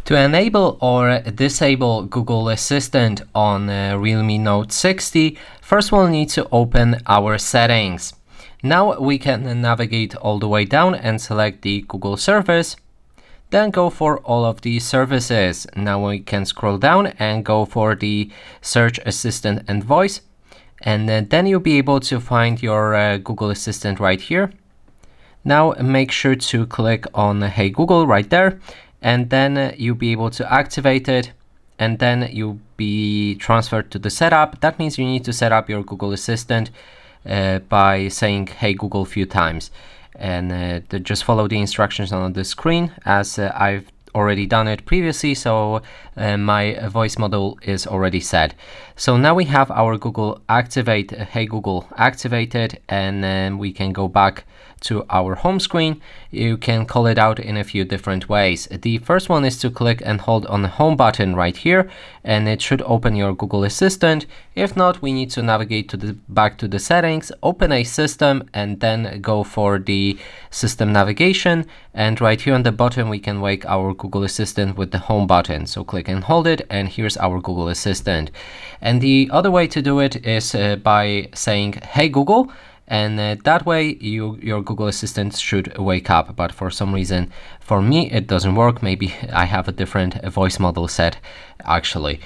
To enable or disable Google Assistant on Realme Note 60, first we'll need to open our settings. Now we can navigate all the way down and select the Google service. Then go for all of these services. Now we can scroll down and go for the Search Assistant and Voice. And then you'll be able to find your Google Assistant right here. Now make sure to click on Hey Google right there. And then you'll be able to activate it, and then you'll be transferred to the setup. That means you need to set up your Google Assistant by saying Hey Google a few times, and just follow the instructions on the screen as I've already done it previously, so my voice model is already set. So now we have our Google Activate, Hey Google activated, and then we can go back to our home screen. You can call it out in a few different ways. The first one is to click and hold on the home button right here, and it should open your Google Assistant. If not, we need to navigate back to the settings, open a system, and then go for the system navigation. And right here on the bottom, we can wake our Google Assistant with the home button. So click and hold it, and here's our Google Assistant. And the other way to do it is by saying Hey Google, and that way your Google Assistant should wake up. But for some reason, for me, it doesn't work. Maybe I have a different voice model set actually.